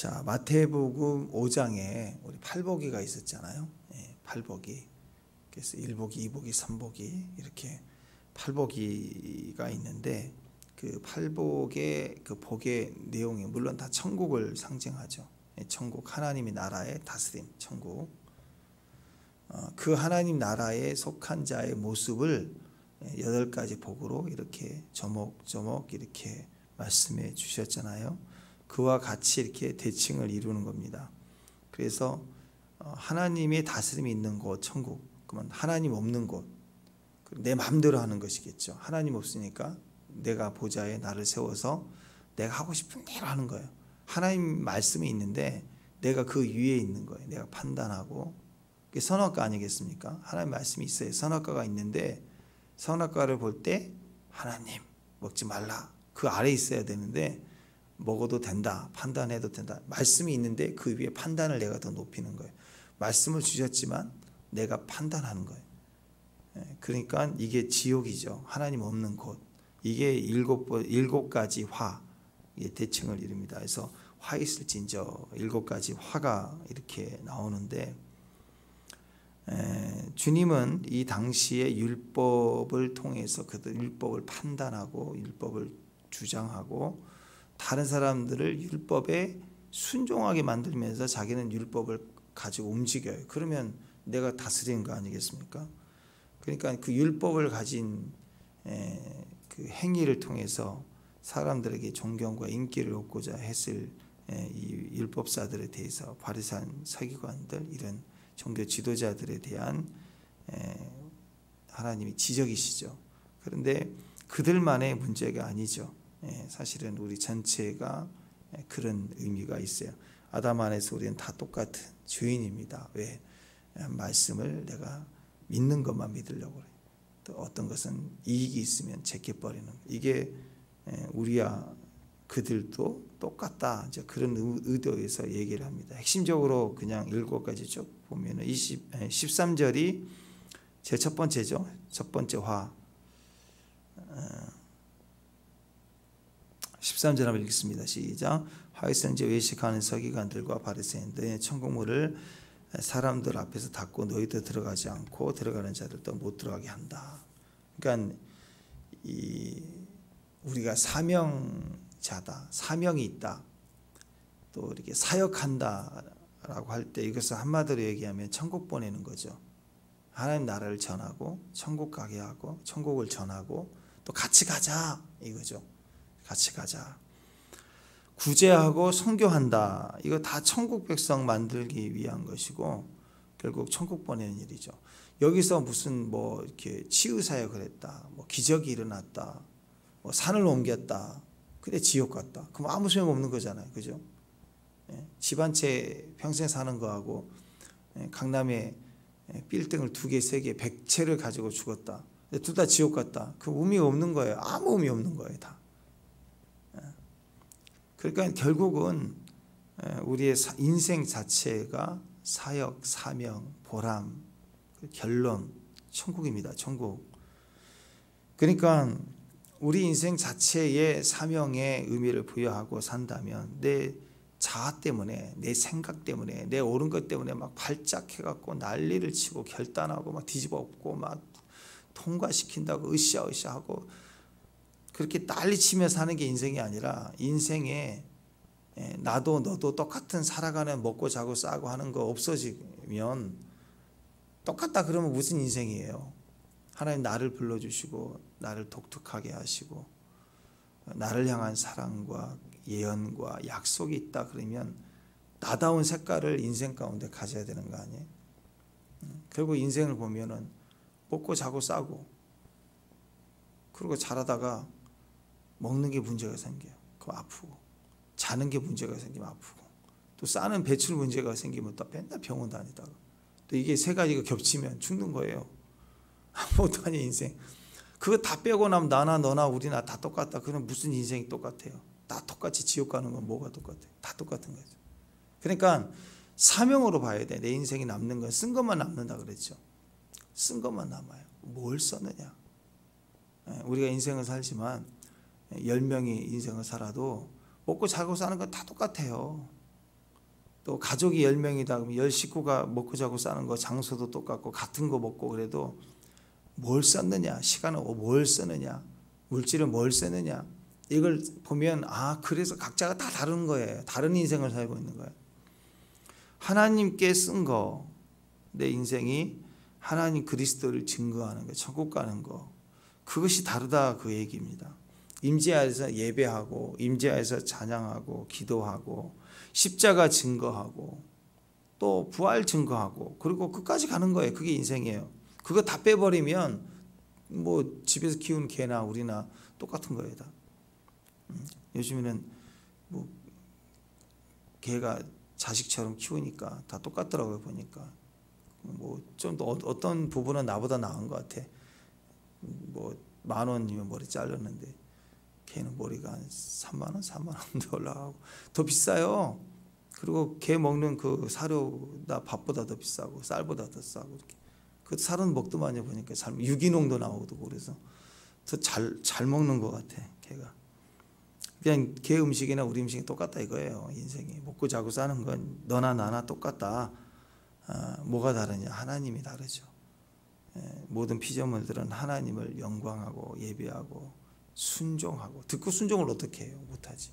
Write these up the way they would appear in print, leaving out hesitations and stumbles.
자, 마태복음 5장에 우리 팔복이가 있었잖아요. 예, 팔복이. 그래서 1복이, 2복이, 3복이 이렇게 팔복이가 있는데 그 팔복의 그 복의 내용이 물론 다 천국을 상징하죠. 예, 천국, 하나님의 나라의 다스림, 천국. 그 하나님 나라에 속한 자의 모습을 8가지 복으로 이렇게 조목조목 이렇게 말씀해 주셨잖아요. 그와 같이 이렇게 대칭을 이루는 겁니다. 그래서 하나님의 다스림이 있는 곳, 천국. 그러면 하나님 없는 곳, 내 마음대로 하는 것이겠죠. 하나님 없으니까 내가 보좌에 나를 세워서 내가 하고 싶은 대로 하는 거예요. 하나님 말씀이 있는데 내가 그 위에 있는 거예요. 내가 판단하고. 그게 선악과 아니겠습니까? 하나님 말씀이 있어요. 선악과가 있는데 선악과를 볼 때 하나님 먹지 말라. 그 아래에 있어야 되는데 먹어도 된다. 판단해도 된다. 말씀이 있는데 그 위에 판단을 내가 더 높이는 거예요. 말씀을 주셨지만 내가 판단하는 거예요. 그러니까 이게 지옥이죠. 하나님 없는 곳. 이게 7가지 화, 대칭을 이룹니다. 그래서 화 있을진저 7가지 화가 이렇게 나오는데 주님은 이 당시의 율법을 통해서 그들 율법을 판단하고 율법을 주장하고 다른 사람들을 율법에 순종하게 만들면서 자기는 율법을 가지고 움직여요. 그러면 내가 다스리는 거 아니겠습니까? 그러니까 그 율법을 가진 그 행위를 통해서 사람들에게 존경과 인기를 얻고자 했을 이 율법사들에 대해서 바리새인 서기관들 이런 종교 지도자들에 대한 하나님이 지적이시죠. 그런데 그들만의 문제가 아니죠. 사실은 우리 전체가 그런 의미가 있어요. 아담 안에서 우리는 다 똑같은 주인입니다. 왜? 말씀을 내가 믿는 것만 믿으려고 그래요. 또 어떤 것은 이익이 있으면 제껴버리는 이게 우리야 그들도 똑같다. 이제 그런 의도에서 얘기를 합니다. 핵심적으로 그냥 7가지 쭉 보면은 13절이 제 첫 번째죠. 첫 번째 화. 13절 한번 읽겠습니다. 시작. 화에서인지 외식하는 서기관들과 바리새인들의 천국문을 사람들 앞에서 닫고 너희도 들어가지 않고 들어가는 자들도 못 들어가게 한다. 그러니까 우리가 사명자다, 사명이 있다, 또 이렇게 사역한다라고 할 때 이것을 한마디로 얘기하면 천국 보내는 거죠. 하나님 나라를 전하고 천국 가게 하고 천국을 전하고 또 같이 가자 이거죠. 같이 가자. 구제하고 선교한다. 이거 다 천국 백성 만들기 위한 것이고 결국 천국 보내는 일이죠. 여기서 무슨 뭐 이렇게 치유 사역을 했다, 뭐 기적이 일어났다, 뭐 산을 옮겼다, 근데 지옥 갔다. 그럼 아무 소용 없는 거잖아요, 그죠? 집 한 채 평생 사는 거하고 강남에 빌딩을 2개, 3개, 100채를 가지고 죽었다. 둘 다 지옥 갔다. 그 의미 없는 거예요. 아무 의미 없는 거예요, 다. 그러니까 결국은 우리의 인생 자체가 사역, 사명, 보람, 결론, 천국입니다. 천국. 그러니까 우리 인생 자체의 사명에 의미를 부여하고 산다면 내 자아 때문에, 내 생각 때문에, 내 옳은 것 때문에 막 발작해갖고 난리를 치고 결단하고 막 뒤집어 엎고 막 통과시킨다고 으쌰으쌰하고 그렇게 난리치며 사는 게 인생이 아니라 인생에 나도 너도 똑같은 살아가는 먹고 자고 싸고 하는 거 없어지면 똑같다 그러면 무슨 인생이에요? 하나님 나를 불러주시고 나를 독특하게 하시고 나를 향한 사랑과 예언과 약속이 있다 그러면 나다운 색깔을 인생 가운데 가져야 되는 거 아니에요? 결국 인생을 보면은 먹고 자고 싸고 그리고 자라다가 먹는 게 문제가 생겨요. 그럼 아프고 자는 게 문제가 생기면 아프고 또 싸는 배출 문제가 생기면 또 맨날 병원 다니다가 또 이게 3가지가 겹치면 죽는 거예요. 아무것도 아닌 인생. 그거 다 빼고 나면 나나 너나 우리나 다 똑같다. 그럼 무슨 인생이 똑같아요? 다 똑같이 지옥 가는 건 뭐가 똑같아요? 다 똑같은 거죠. 그러니까 사명으로 봐야 돼. 내 인생이 남는 건 쓴 것만 남는다 그랬죠. 쓴 것만 남아요. 뭘 썼느냐. 우리가 인생을 살지만 10명이 인생을 살아도 먹고 자고 사는 건 다 똑같아요. 또 가족이 10명이다 그러면 10식구가 먹고 자고 사는 거 장소도 똑같고 같은 거 먹고 그래도 뭘 썼느냐, 시간을 뭘 쓰느냐, 물질을 뭘 쓰느냐, 이걸 보면 그래서 각자가 다 다른 거예요. 다른 인생을 살고 있는 거예요. 하나님께 쓴 거, 내 인생이 하나님 그리스도를 증거하는 거, 천국 가는 거, 그것이 다르다 그 얘기입니다. 임재하에서 예배하고 임재하에서 찬양하고 기도하고 십자가 증거하고 또 부활 증거하고 그리고 끝까지 가는 거예요. 그게 인생이에요. 그거 다 빼버리면 뭐 집에서 키우는 개나 우리나 똑같은 거예요. 다. 요즘에는 뭐 개가 자식처럼 키우니까 다 똑같더라고요. 보니까 뭐 좀 더 어떤 부분은 나보다 나은 것 같아. 뭐 10,000원이면 머리 잘랐는데 개는 머리가 한 3만 원, 4만 원도 올라가고 더 비싸요. 그리고 개 먹는 그 사료다 밥보다 더 비싸고 쌀보다 더 싸고 이렇게. 그 쌀은 먹더만요. 보니까 유기농도 나오고 그래서 더 잘 먹는 것 같아. 개가. 그냥 개 음식이나 우리 음식이 똑같다 이거예요. 인생이 먹고 자고 사는 건 너나 나나 똑같다. 뭐가 다르냐? 하나님이 다르죠. 모든 피조물들은 하나님을 영광하고 예배하고 순종하고, 듣고 순종을 어떻게 해요? 못하지.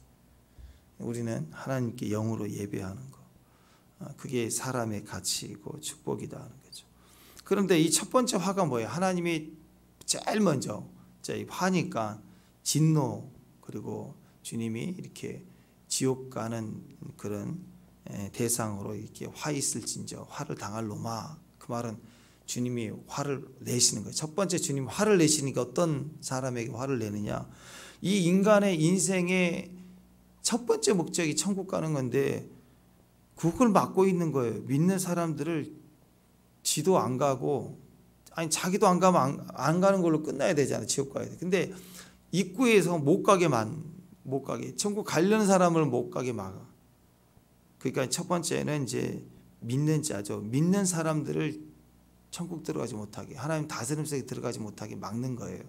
우리는 하나님께 영으로 예배하는 거, 그게 사람의 가치이고 축복이다 하는 거죠. 그런데 이 첫 번째 화가 뭐예요? 하나님이 제일 먼저 화니까 진노, 그리고 주님이 이렇게 지옥 가는 그런 대상으로 이렇게 화 있을진저 화를 당할 놈아. 그 말은 주님이 화를 내시는 거예요. 첫 번째 주님 화를 내시니까 어떤 사람에게 화를 내느냐? 이 인간의 인생의 첫 번째 목적이 천국 가는 건데 그걸 막고 있는 거예요. 믿는 사람들을 지도 안 가고, 아니 자기도 안 가면 안 가는 걸로 끝나야 되잖아요. 지옥 가야 돼. 근데 입구에서 못 가게 천국 가려는 사람을 못 가게 막아. 그러니까 첫 번째는 이제 믿는 자죠. 믿는 사람들을 천국 들어가지 못하게, 하나님 다스림 속에 들어가지 못하게 막는 거예요.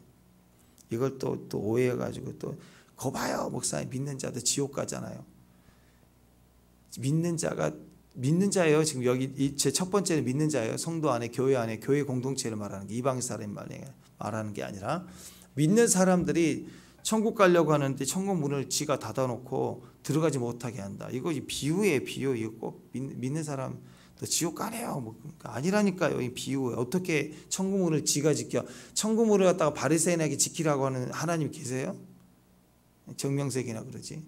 이걸 또 오해해가지고 또 거 봐요, 목사님 믿는 자도 지옥 가잖아요. 믿는 자예요. 지금 여기 제 첫 번째는 믿는 자예요. 성도 안에, 교회 공동체를 말하는 게, 이방 사람 말하는 게 아니라 믿는 사람들이 천국 가려고 하는데 천국 문을 지가 닫아놓고 들어가지 못하게 한다. 이거 비유예요, 비유. 이거 꼭 믿는 사람 너 지옥 가네요. 뭐 아니라니까요. 이 비유예요. 어떻게 천국 문을 지가 지켜? 천국 문을 갖다가 바리새인에게 지키라고 하는 하나님 계세요? 정명색이나 그러지.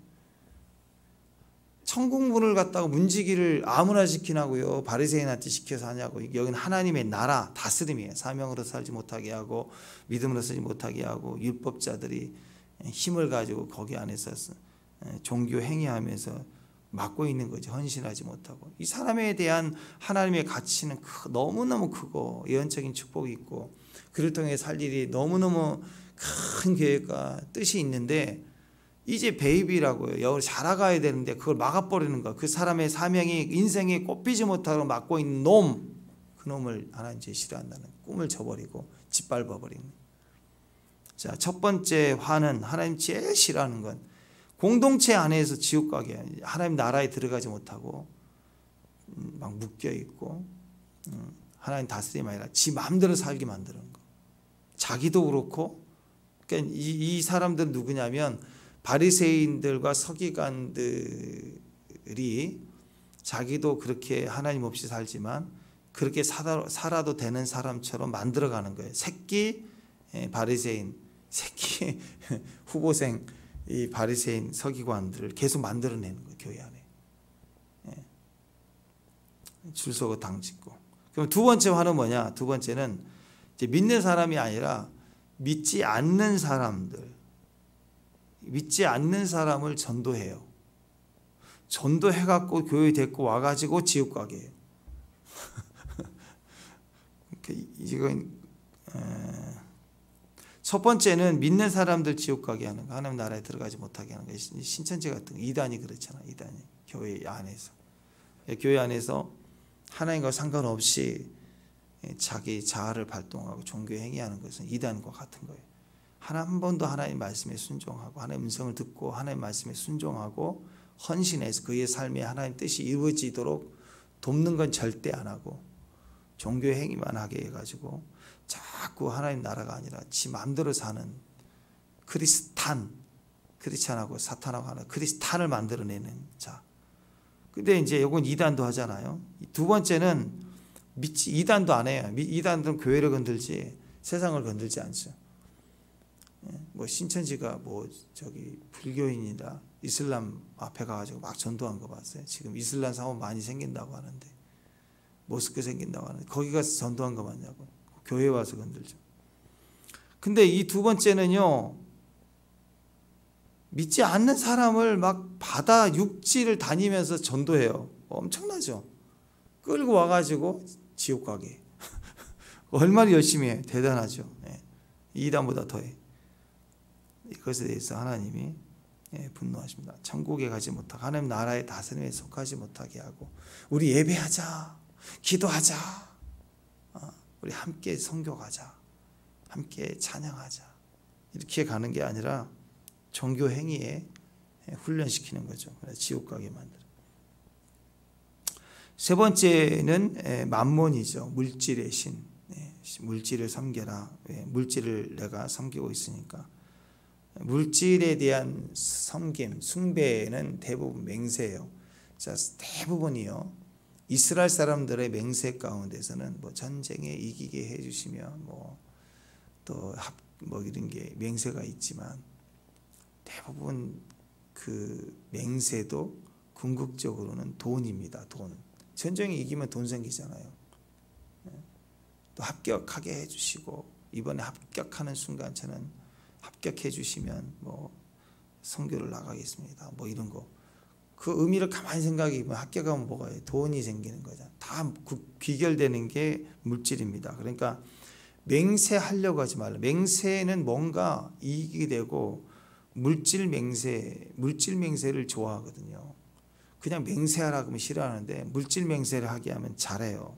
천국 문을 갖다가 문지기를 아무나 지키나고요, 바리새인한테 시켜서 하냐고. 여기는 하나님의 나라 다스림이에요. 사명으로 살지 못하게 하고 믿음으로 살지 못하게 하고 율법자들이 힘을 가지고 거기 안에서 종교 행위하면서 막고 있는 거지. 헌신하지 못하고. 이 사람에 대한 하나님의 가치는 너무너무 크고 예언적인 축복이 있고 그를 통해 살 일이 너무너무 큰 계획과 뜻이 있는데 이제 베이비라고요. 여기 자라가야 되는데 그걸 막아버리는 거. 그 사람의 사명이 인생에 꼽히지 못하고 막고 있는 놈, 그 놈을 하나님 싫어한다는 꿈을 저버리고 짓밟아버리는. 자, 첫 번째 화는 하나님 제일 싫어하는 건 공동체 안에서 지옥 가게, 하나님 나라에 들어가지 못하고 막 묶여 있고 하나님 다스림이 아니라 지 마음대로 살게 만드는 거. 자기도 그렇고. 그러니까 이 사람들은 누구냐면 바리새인들과 서기관들이 자기도 그렇게 하나님 없이 살지만 그렇게 살아도 되는 사람처럼 만들어가는 거예요. 새끼 바리새인, 새끼 후보생, 이 바리새인 서기관들을 계속 만들어내는 거예요. 교회 안에. 줄 서고 당 짓고. 그럼 두 번째 화는 뭐냐? 두 번째는 이제 믿는 사람이 아니라 믿지 않는 사람을 전도해요. 전도해갖고 교회 데리고 와가지고 지옥 가게 해요. 이건 첫 번째는 믿는 사람들 지옥 가게 하는 거, 하나님 나라에 들어가지 못하게 하는 거. 신천지 같은 거, 이단이 그렇잖아. 이단이 교회 안에서, 교회 안에서 하나님과 상관없이 자기 자아를 발동하고 종교 행위하는 것은 이단과 같은 거예요. 한 번도 하나님 말씀에 순종하고 하나님 음성을 듣고 하나님 말씀에 순종하고 헌신해서 그의 삶에 하나님 뜻이 이루어지도록 돕는 건 절대 안 하고 종교 행위만 하게 해가지고 자꾸 하나님 나라가 아니라 지 마음대로 사는 크리스찬하고 사탄하고 하나 크리스탄을 만들어내는 자. 근데 이제 이건 이단도 하잖아요. 두 번째는 이단도 안 해요. 이단은 교회를 건들지 세상을 건들지 않죠. 뭐 신천지가 뭐 저기 불교인이다 이슬람 앞에 가가지고 막 전도한 거 봤어요. 지금 이슬람 사원 많이 생긴다고 하는데 모스크 생긴다고 하는데 거기 가서 전도한 거 맞냐고. 교회 와서 건들죠. 근데 이 두 번째는요, 믿지 않는 사람을 막 바다 육지를 다니면서 전도해요. 엄청나죠. 끌고 와가지고 지옥 가게. 얼마나 열심히 해. 대단하죠. 이단보다 더해. 이것에 대해서 하나님이 분노하십니다. 천국에 가지 못하고 하나님 나라의 다스림에 속하지 못하게 하고 우리 예배하자, 기도하자, 우리 함께 선교가자, 함께 찬양하자 이렇게 가는 게 아니라 종교 행위에 훈련시키는 거죠. 지옥 가게 만들어. 세 번째는 만몬이죠. 물질의 신. 물질을 섬겨라. 물질을 내가 섬기고 있으니까. 물질에 대한 섬김, 숭배는 대부분 맹세예요. 자, 대부분이요. 이스라엘 사람들의 맹세 가운데서는 뭐 전쟁에 이기게 해주시며 뭐 이런 게 맹세가 있지만 대부분 그 맹세도 궁극적으로는 돈입니다. 돈. 전쟁에 이기면 돈 생기잖아요. 또 합격하게 해주시고 이번에 합격하는 순간 저는 합격해 주시면 뭐 선교를 나가겠습니다. 뭐 이런 거. 그 의미를 가만히 생각해 보면 합격하면 뭐가 돈이 생기는 거죠. 다 귀결되는 게 물질입니다. 그러니까 맹세하려고 하지 말라. 맹세는 뭔가 이익이 되고 물질 맹세를 좋아하거든요. 그냥 맹세하라 그러면 싫어하는데 물질 맹세를 하게 하면 잘해요.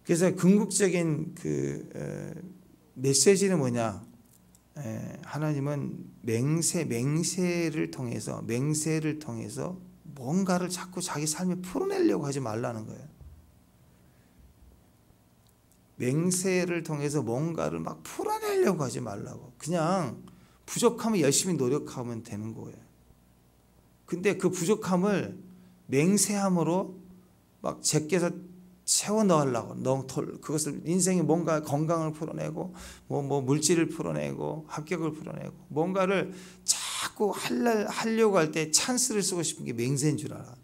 그래서 궁극적인 그 메시지는 뭐냐? 하나님은 맹세를 통해서 뭔가를 자꾸 자기 삶에 풀어내려고 하지 말라는 거예요. 맹세를 통해서 뭔가를 막 풀어내려고 하지 말라고. 그냥 부족하면 열심히 노력하면 되는 거예요. 근데 그 부족함을 맹세함으로 막 제껴서 채워 넣으려고 그것을 인생에 뭔가 건강을 풀어내고 뭐 물질을 풀어내고 합격을 풀어내고 뭔가를 자꾸 하려고 할 때 찬스를 쓰고 싶은 게 맹세인 줄 알아.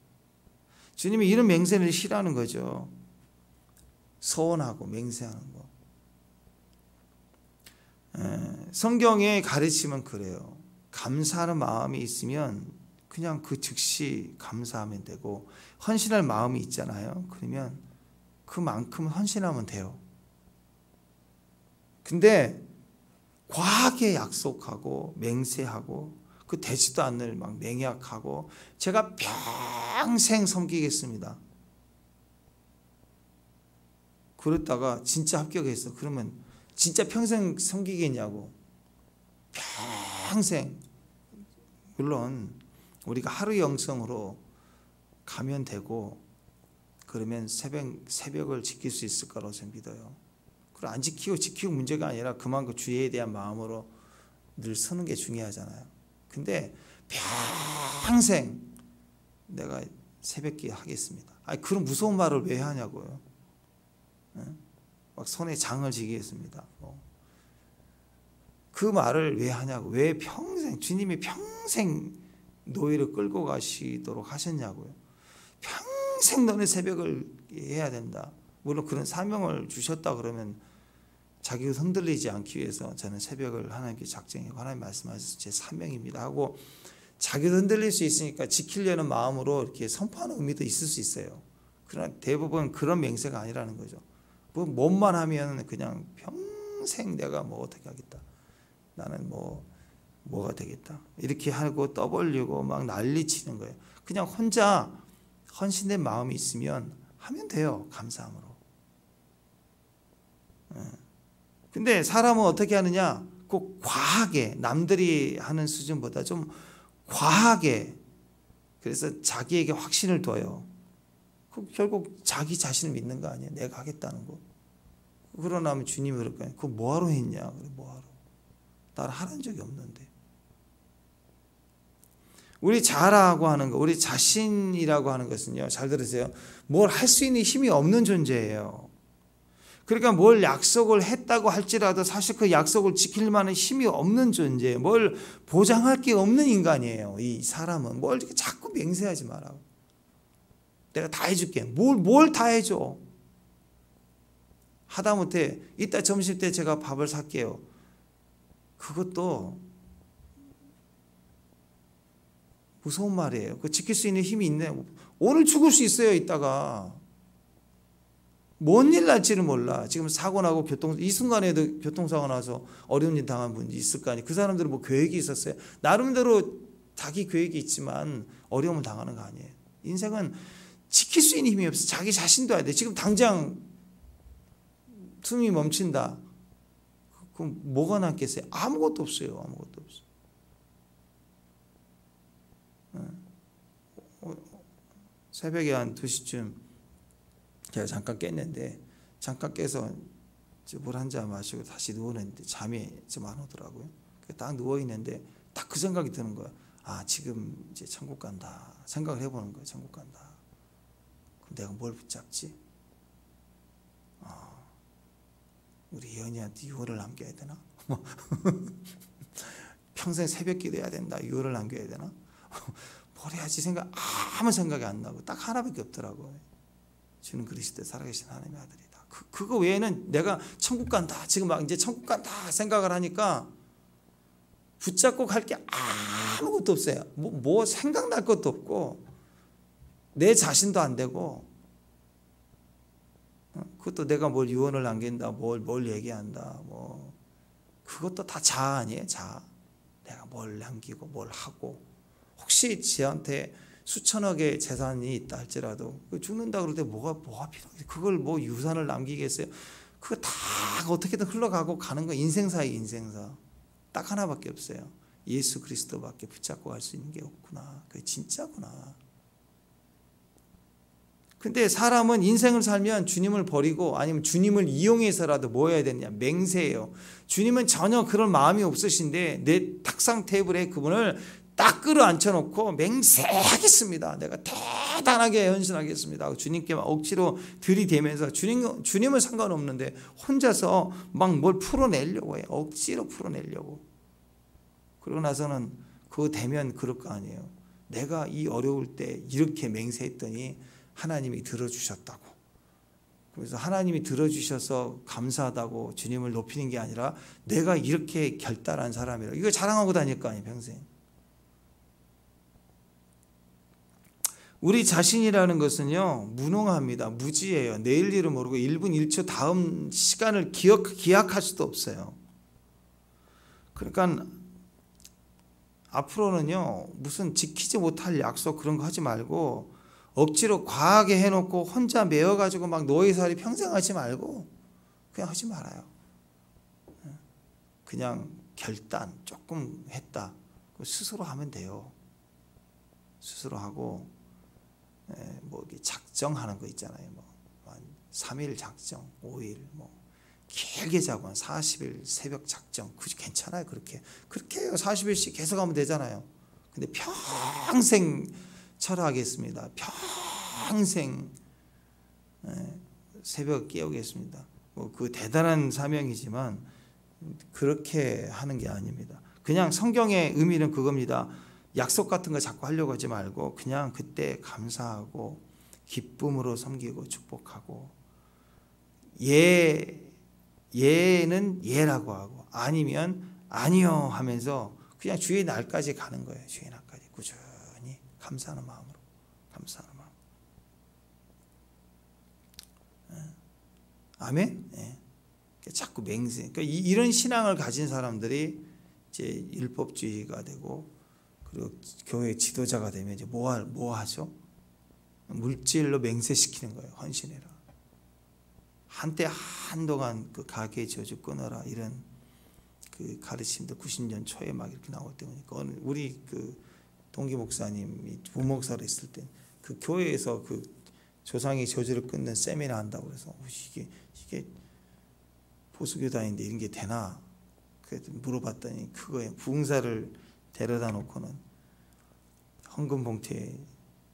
주님이 이런 맹세를 싫어하는 거죠. 서원하고 맹세하는 거. 성경의 가르침은 그래요. 감사하는 마음이 있으면 그냥 그 즉시 감사하면 되고 헌신할 마음이 있잖아요. 그러면 그만큼 헌신하면 돼요. 근데 과하게 약속하고 맹세하고 그 되지도 않을 막 맹약하고 제가 평생 섬기겠습니다. 그랬다가 진짜 합격했어. 그러면 진짜 평생 섬기겠냐고. 평생. 물론 우리가 하루 영성으로 가면 되고 그러면 새벽을 지킬 수 있을 거라고 저는 믿어요. 그리고 안 지키고 문제가 아니라 그만큼 주의에 대한 마음으로 늘 서는 게 중요하잖아요. 근데 평생 내가 새벽기 하겠습니다. 아니 그런 무서운 말을 왜 하냐고요. 막 손에 장을 지겠습니다. 그 말을 왜 하냐고. 왜 평생 주님이 평생 노예를 끌고 가시도록 하셨냐고요. 평생 너네 새벽을 해야 된다. 물론 그런 사명을 주셨다 그러면 자기가 흔들리지 않기 위해서 저는 새벽을 하나님께 작정하고 하나님 말씀하셔서 제 사명입니다 하고 자기도 흔들릴 수 있으니까 지키려는 마음으로 이렇게 선포하는 의미도 있을 수 있어요. 그러나 대부분 그런 맹세가 아니라는 거죠. 몸만 하면 그냥 평생 내가 뭐 어떻게 하겠다. 나는 뭐가 되겠다. 이렇게 하고 떠벌리고 막 난리치는 거예요. 그냥 혼자 헌신된 마음이 있으면 하면 돼요. 감사함으로. 근데 사람은 어떻게 하느냐? 꼭 과하게 남들이 하는 수준보다 좀 과하게, 그래서 자기에게 확신을 둬요. 결국 자기 자신을 믿는 거 아니에요. 내가 하겠다는 거. 그러고 나면 주님이 그럴 거예요. 그거 뭐하러 했냐? 그래, 뭐하러? 나는 하라는 적이 없는데. 우리 자라고 하는 거, 우리 자신이라고 하는 것은요, 잘 들으세요. 뭘 할 수 있는 힘이 없는 존재예요. 그러니까 뭘 약속을 했다고 할지라도 사실 그 약속을 지킬 만한 힘이 없는 존재예요. 뭘 보장할 게 없는 인간이에요. 이 사람은 뭘 이렇게 자꾸 맹세하지 마라고. 내가 다 해줄게. 뭘 다 해줘. 하다못해 이따 점심 때 제가 밥을 살게요. 그것도 무서운 말이에요. 그 지킬 수 있는 힘이 있네. 오늘 죽을 수 있어요. 이따가 뭔 일 날지를 몰라. 지금 사고 나고 이 순간에도 교통사고 나서 어려운 일 당한 분이 있을 거 아니에요. 그 사람들은 뭐 계획이 있었어요. 나름대로 자기 계획이 있지만 어려움을 당하는 거 아니에요. 인생은 지킬 수 있는 힘이 없어. 자기 자신도 해야 돼. 지금 당장 숨이 멈춘다. 그럼 뭐가 남겠어요? 아무것도 없어요. 아무것도 없어요. 새벽에 한 2시쯤 제가 잠깐 깼는데, 잠깐 깨서 물 한 잔 마시고 다시 누워있는데 잠이 좀 안 오더라고요. 딱 누워있는데 딱 그 생각이 드는 거야. 아, 지금 이제 천국 간다. 생각을 해보는 거예요. 천국 간다. 그럼 내가 뭘 붙잡지? 우리 예언이한테 유언을 남겨야 되나? 평생 새벽 기도해야 된다. 유언을 남겨야 되나? 뭘 해야지 아무 생각이 안 나고 딱 하나밖에 없더라고요. 주는 그리스도 살아계신 하나님의 아들이다. 그거 외에는 내가 천국 간다. 지금 막 이제 천국 간다 생각을 하니까 붙잡고 갈 게 아무것도 없어요. 뭐 생각날 것도 없고 내 자신도 안 되고, 그것도 내가 뭘 유언을 남긴다, 뭘 얘기한다, 뭐 그것도 다 자아 아니에요. 자아. 내가 뭘 남기고 뭘 하고, 혹시 지한테 수천억의 재산이 있다 할지라도 죽는다 그럴 때 뭐가 필요해? 그걸 뭐 유산을 남기겠어요? 그거 다 어떻게든 흘러가고 가는 거. 인생사예요. 인생사. 딱 하나밖에 없어요. 예수 그리스도밖에 붙잡고 갈 수 있는 게 없구나. 그게 진짜구나. 근데 사람은 인생을 살면 주님을 버리고 아니면 주님을 이용해서라도 뭐 해야 되냐? 맹세해요. 주님은 전혀 그런 마음이 없으신데 내 탁상 테이블에 그분을 딱 끌어앉혀놓고 맹세하겠습니다. 내가 대단하게 헌신하겠습니다. 주님께 막 억지로 들이대면서 주님은 상관없는데 혼자서 막 뭘 풀어내려고 해요. 억지로 풀어내려고. 그러고 나서는 그거 되면 그럴 거 아니에요. 내가 이 어려울 때 이렇게 맹세했더니 하나님이 들어주셨다고. 그래서 하나님이 들어주셔서 감사하다고 주님을 높이는 게 아니라 내가 이렇게 결단한 사람이라. 이거 자랑하고 다닐 거 아니에요. 평생. 우리 자신이라는 것은요, 무능합니다. 무지해요. 내일 일을 모르고 1분 1초 다음 시간을 기약할 수도 없어요. 그러니까 앞으로는요, 무슨 지키지 못할 약속 그런 거 하지 말고 억지로 과하게 해놓고 혼자 매어가지고 막 노예살이 평생 하지 말고 그냥 하지 말아요. 그냥 결단 조금 했다. 스스로 하면 돼요. 스스로 하고 뭐 작정하는 거 있잖아요. 뭐 3일 작정, 5일 뭐 길게 자고 한 40일 새벽 작정. 그게 괜찮아요. 그렇게 해요. 40일씩 계속 하면 되잖아요. 근데 평생 철회하겠습니다. 평생 새벽 깨우겠습니다. 뭐 그 대단한 사명이지만 그렇게 하는 게 아닙니다. 그냥 성경의 의미는 그겁니다. 약속 같은 거 자꾸 하려고 하지 말고 그냥 그때 감사하고 기쁨으로 섬기고 축복하고, 예는 예라고 하고 아니면 아니요 하면서 그냥 주의 날까지 가는 거예요. 주의 날까지 꾸준히 감사하는 마음으로. 아멘. 자꾸 맹세. 그러니까 이런 신앙을 가진 사람들이 이제 율법주의가 되고, 그리고 교회 지도자가 되면 이제 뭐 하죠? 물질로 맹세시키는 거예요. 헌신해라. 한동안 그 가계의 저주 끊어라, 이런 그 가르침도 90년 초에 막 이렇게 나올 때 보니까 우리 그 동기 목사님이 부목사로 있을 때 그 교회에서 그 조상의 저주를 끊는 세미나 한다고 그래서 이게 보수교단인데 이런 게 되나? 그래서 물어봤더니 그거에 부흥사를 데려다 놓고는 헌금 봉투에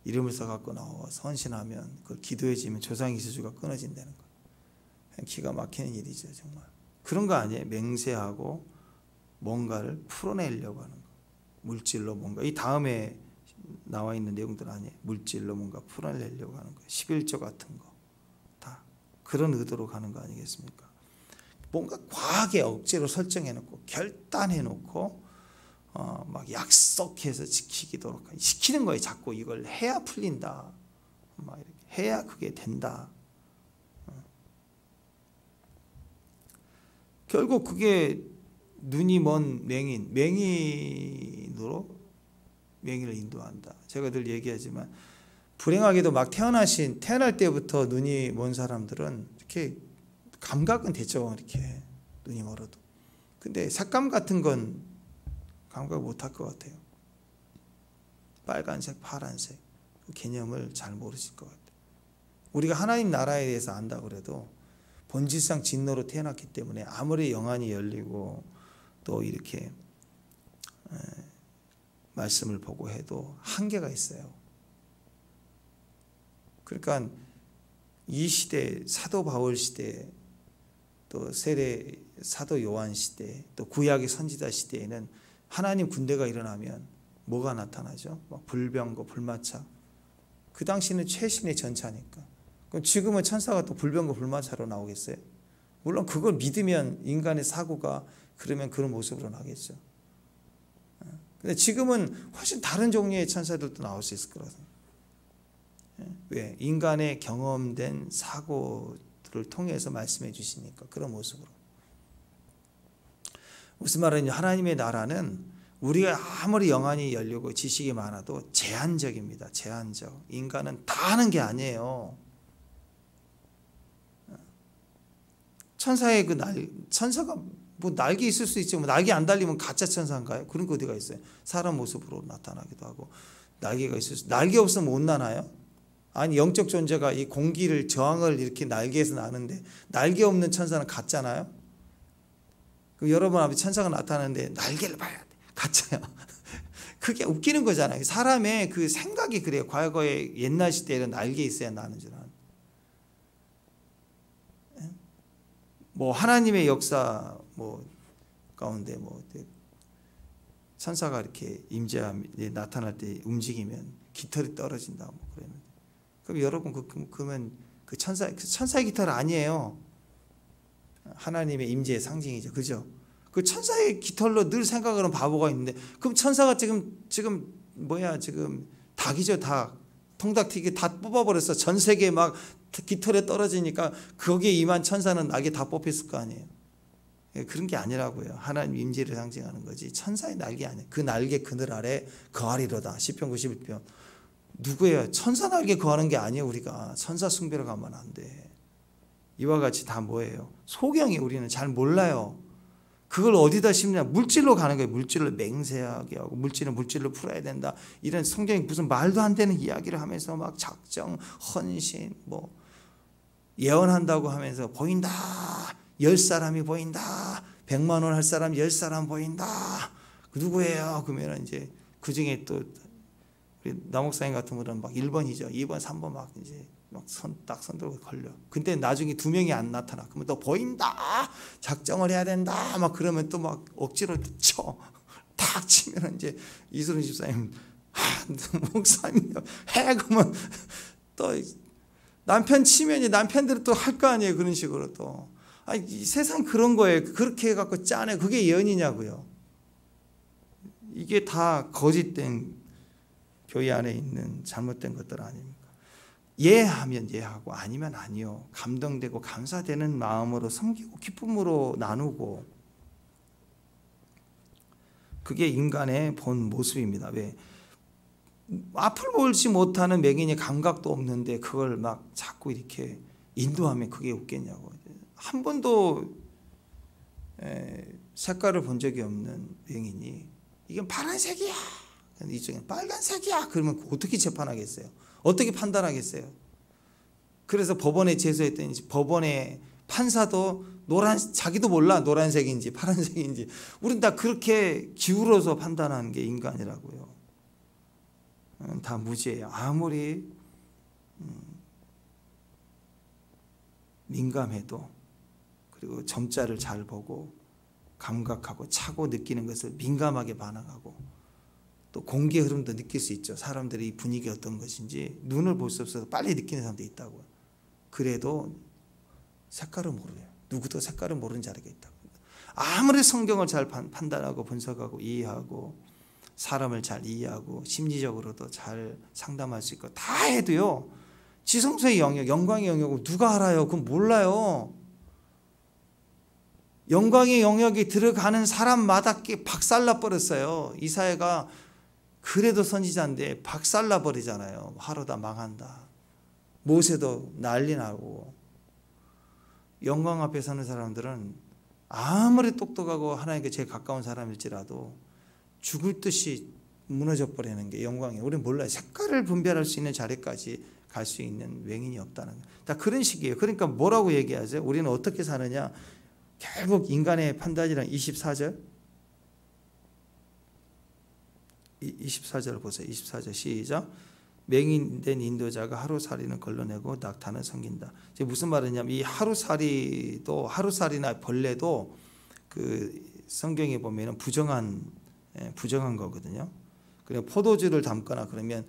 이름을 써갖고 나와 선신하면 그걸 기도해지면 조상의 저주가 끊어진다는 거. 기가 막히는 일이죠 정말. 그런 거 아니에요? 맹세하고 뭔가를 풀어내려고 하는 거. 물질로 뭔가 이 다음에 나와 있는 내용들 아니에요? 물질로 뭔가 풀어내려고 하는 거. 11조 같은 거. 다 그런 의도로 가는 거 아니겠습니까? 뭔가 과하게 억지로 설정해놓고 결단해놓고 막 약속해서 지키도록 시키는 거예요. 자꾸 이걸 해야 풀린다. 막 이렇게 해야 그게 된다. 결국 그게 눈이 먼 맹인으로 맹인을 인도한다. 제가 늘 얘기하지만 불행하게도 막 태어날 때부터 눈이 먼 사람들은 이렇게 감각은 되죠. 이렇게 눈이 멀어도. 근데 색감 같은 건 감각 못할 것 같아요. 빨간색, 파란색 그 개념을 잘 모르실 것 같아요. 우리가 하나님 나라에 대해서 안다 그래도 본질상 진노로 태어났기 때문에 아무리 영안이 열리고 또 이렇게 말씀을 보고 해도 한계가 있어요. 그러니까 이 시대 사도 바울 시대 또 세례 사도 요한 시대 또 구약의 선지자 시대에는 하나님 군대가 일어나면 뭐가 나타나죠? 막 불병거 불마차. 그 당시는 최신의 전차니까. 그럼 지금은 천사가 또 불병거 불마차로 나오겠어요? 물론 그걸 믿으면 인간의 사고가 그러면 그런 모습으로 나겠죠. 근데 지금은 훨씬 다른 종류의 천사들도 나올 수 있을 거라서. 왜? 인간의 경험된 사고들을 통해서 말씀해 주시니까 그런 모습으로. 무슨 말이냐? 하나님의 나라는 우리가 아무리 영안이 열리고 지식이 많아도 제한적입니다. 제한적. 인간은 다 하는 게 아니에요. 천사의 천사가 뭐 날개 있을 수 있지, 뭐 날개 안 달리면 가짜 천사인가요? 그런 거 어디가 있어요? 사람 모습으로 나타나기도 하고 날개가 있을 수. 날개 없으면 못 나나요? 아니 영적 존재가 이 공기를 저항을 이렇게 날개에서 나는데 날개 없는 천사는 가짜나요? 그럼 여러분 앞에 천사가 나타나는데 날개를 봐야 돼. 가짜야. 그게 웃기는 거잖아요. 사람의 그 생각이 그래요. 과거에 옛날 시대에는 날개 있어야 나는 줄 아는. 뭐 하나님의 역사 뭐 가운데 뭐 천사가 이렇게 나타날 때 움직이면 깃털이 떨어진다 뭐 그러는데, 그럼 여러분 그러면 그 천사의 깃털 아니에요. 하나님의 임재의 상징이죠, 그죠? 그 천사의 깃털로 늘 생각하는 바보가 있는데, 그럼 천사가 지금 닭이죠, 닭. 통닭 튀기 다 뽑아버렸어. 전 세계에 막 깃털에 떨어지니까 거기에 임한 천사는 날개 다 뽑혔을 거 아니에요. 그런 게 아니라고요. 하나님 임재를 상징하는 거지 천사의 날개 아니에요. 그 날개 그늘 아래 거하리로다. 시편 91편. 누구예요? 천사 날개 거하는 게 아니에요. 우리가 천사 숭배로 가면 안 돼. 이와 같이 다 뭐예요? 소경이 우리는 잘 몰라요. 그걸 어디다 심냐? 물질로 가는 거예요. 물질로 맹세하게 하고 물질은 물질로 풀어야 된다. 이런 성경이 무슨 말도 안 되는 이야기를 하면서 막 작정, 헌신, 뭐 예언한다고 하면서 보인다. 10사람이 보인다. 100만 원 할 사람 10사람 보인다. 누구예요? 그러면 이제 그 중에 또 우리 남목사님 같은 분은 막 1번이죠. 2번, 3번 막 이제 막 딱 손들고 걸려. 근데 나중에 2명이 안 나타나. 그러면 또 보인다. 작정을 해야 된다. 막 그러면 또 막 억지로 쳐. 탁 치면 이제 이소룡 집사님, 목사님 해. 그러면 또 남편 치면 남편들은 또 할 거 아니에요. 그런 식으로 또. 아니, 이 세상 그런 거예요. 그렇게 해갖고 짜네. 그게 예언이냐고요. 이게 다 거짓된 교회 안에 있는 잘못된 것들 아닙니까? 예하면 예하고 아니면 아니요. 감동되고 감사되는 마음으로 섬기고 기쁨으로 나누고, 그게 인간의 본 모습입니다. 왜? 앞을 보지 못하는 맹인이 감각도 없는데 그걸 막 자꾸 이렇게 인도하면 그게 웃겠냐고. 한 번도 색깔을 본 적이 없는 맹인이 이게 파란색이야 이쪽에 빨간색이야 그러면 어떻게 재판하겠어요? 어떻게 판단하겠어요? 그래서 법원에 제소했더니 법원의 판사도 자기도 몰라 노란색인지 파란색인지. 우린 다 그렇게 기울어서 판단하는 게 인간이라고요. 다 무죄예요. 아무리 민감해도, 그리고 점자를 잘 보고 감각하고 차고 느끼는 것을 민감하게 반응하고, 또 공기의 흐름도 느낄 수 있죠. 사람들이 분위기 어떤 것인지 눈을 볼 수 없어서 빨리 느끼는 사람도 있다고요. 그래도 색깔을 모르요. 누구도 색깔을 모르는 자리가 있다고. 아무리 성경을 잘 판단하고 분석하고 이해하고 사람을 잘 이해하고 심리적으로도 잘 상담할 수 있고 다 해도요, 지성소의 영역, 영광의 영역을 누가 알아요? 그건 몰라요. 영광의 영역이 들어가는 사람마다 박살나 버렸어요. 이사야가 그래도 선지자인데 박살나 버리잖아요. 하루다 망한다. 모세도 난리 나고. 영광 앞에 서는 사람들은 아무리 똑똑하고 하나님께 제일 가까운 사람일지라도 죽을 듯이 무너져 버리는 게 영광이에요. 우리는 몰라요. 색깔을 분별할 수 있는 자리까지 갈 수 있는 맹인이 없다는 거예요. 다 그런 식이에요. 그러니까 뭐라고 얘기하죠? 우리는 어떻게 사느냐? 결국 인간의 판단이란 24절 24절 보세요. 24절 시작. 맹인된 인도자가 하루살이는 걸러내고 낙타는 섬긴다. 무슨 말이냐면 이 하루살이나 벌레도 그 성경에 보면은 부정한 거거든요. 그리고 포도주를 담거나 그러면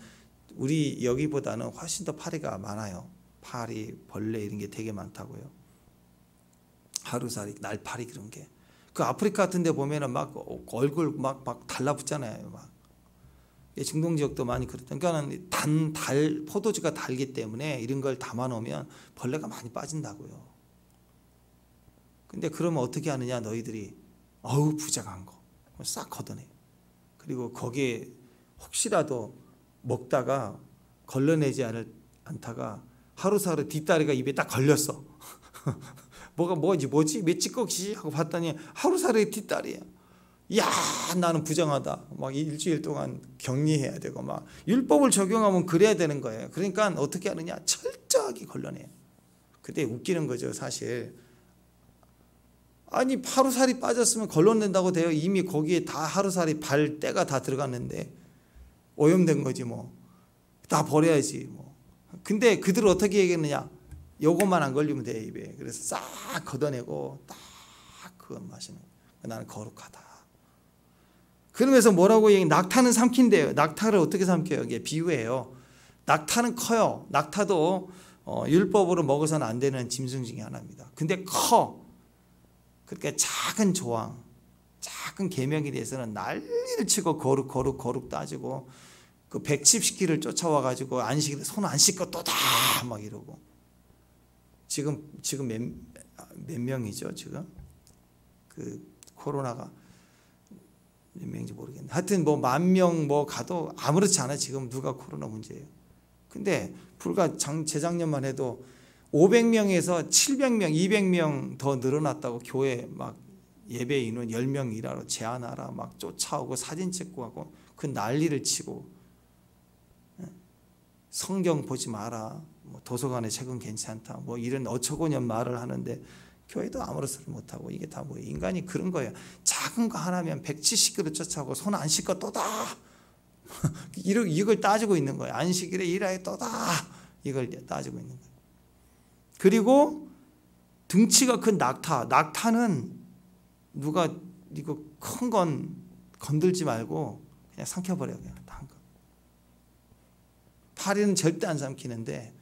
우리 여기보다는 훨씬 더 파리가 많아요. 파리, 벌레 이런 게 되게 많다고요. 하루살이, 날파리 그런 게. 그 아프리카 같은 데 보면은 막 얼굴 막 달라붙잖아요. 막. 중동 지역도 많이 그렇다. 그러니까 포도주가 달기 때문에 이런 걸 담아 놓으면 벌레가 많이 빠진다고요. 근데 그러면 어떻게 하느냐, 너희들이. 어우, 부정한 거. 싹 걷어내. 그리고 거기에 혹시라도 먹다가 걸러내지 않다가 하루살이 뒷다리가 입에 딱 걸렸어. 뭐지? 몇 찌꺼기지? 하고 봤더니 하루살이 뒷다리야. 야, 나는 부정하다. 막 일주일 동안 격리해야 되고 막 율법을 적용하면 그래야 되는 거예요. 그러니까 어떻게 하느냐? 철저하게 걸러내요. 근데 웃기는 거죠, 사실. 아니, 하루살이 빠졌으면 걸러낸다고 돼요. 이미 거기에 다 하루살이 발 때가 다 들어갔는데 오염된 거지 뭐. 다 버려야지 뭐. 근데 그들은 어떻게 얘기했느냐? 요것만 안 걸리면 돼, 입에. 그래서 싹 걷어내고 딱 그건 마시는 거예요. 나는 거룩하다. 그러면서 뭐라고 얘기해? 낙타는 삼킨대요. 낙타를 어떻게 삼켜요? 이게 비유예요. 낙타는 커요. 낙타도 율법으로 먹어서는 안 되는 짐승 중에 하나입니다. 근데 커. 그러니까 작은 조항, 작은 계명에 대해서는 난리를 치고 거룩 따지고 그 110km를 쫓아와 가지고 안식일에 손 안 씻고 또다 막 이러고. 지금 몇 명이죠? 지금 그 코로나가 몇 명인지 모르겠네. 하여튼 뭐 10,000명 뭐 가도 아무렇지 않아. 지금 누가 코로나 문제예요. 근데 불과 재작년만 해도 500명에서 700명, 200명 더 늘어났다고. 교회 막 예배 인원 10명 일하러 제한하라 막 쫓아오고 사진 찍고 하고 그 난리를 치고, 성경 보지 마라, 뭐 도서관의 책은 괜찮다, 뭐 이런 어처구니없는 말을 하는데 교회도 아무런 소리 못하고. 이게 다 뭐예요? 인간이 그런 거예요. 작은 거 하나면 170km 쫓아오고 손 안 씻고 또다. 이걸 따지고 있는 거예요. 안식일에 일하여 또다. 이걸 따지고 있는 거예요. 그리고 등치가 큰 낙타는 누가 이거 큰 건 건들지 말고 그냥 삼켜버려요. 그냥 다 한 거. 파리는 절대 안 삼키는데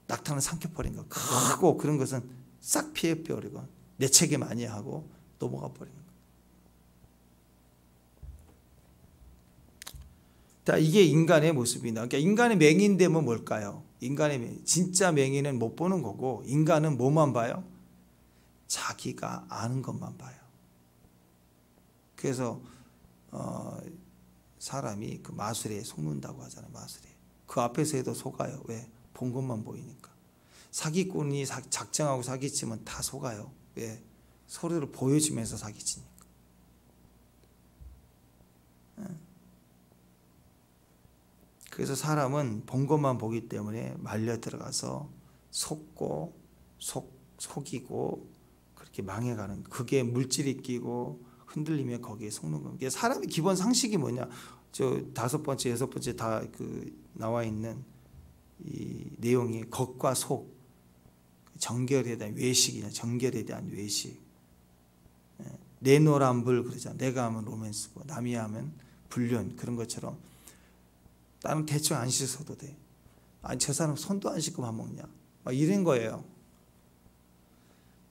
낙타는 삼켜버린 거. 크고 그런 것은 싹 피해버리고 내체계 많이 하고 넘어가 버리는 거예요. 이게 인간의 모습이다. 그러니까 인간의 맹인됨은 뭘까요? 진짜 맹인은 못 보는 거고, 인간은 뭐만 봐요? 자기가 아는 것만 봐요. 그래서 사람이 그 마술에 속는다고 하잖아요. 마술에. 그 앞에서 해도 속아요. 왜? 본 것만 보이니까. 사기꾼이 작정하고 사기치면 다 속아요. 왜? 서로를 보여주면서 사기치니까. 그래서 사람은 본 것만 보기 때문에 말려 들어가서 속이고 그렇게 망해가는, 그게 물질이 끼고 흔들리면 거기에 속는 겁니다. 사람의 기본 상식이 뭐냐? 저 5번째, 6번째 다 그 나와 있는 이 내용이 겉과 속, 정결에 대한 외식이냐, 정결에 대한 외식. 내노란불 그러잖아. 내가 하면 로맨스고 남이 하면 불륜, 그런 것처럼 나는 대충 안 씻어도 돼. 아니 저 사람 손도 안 씻고 밥 먹냐, 막 이런 거예요.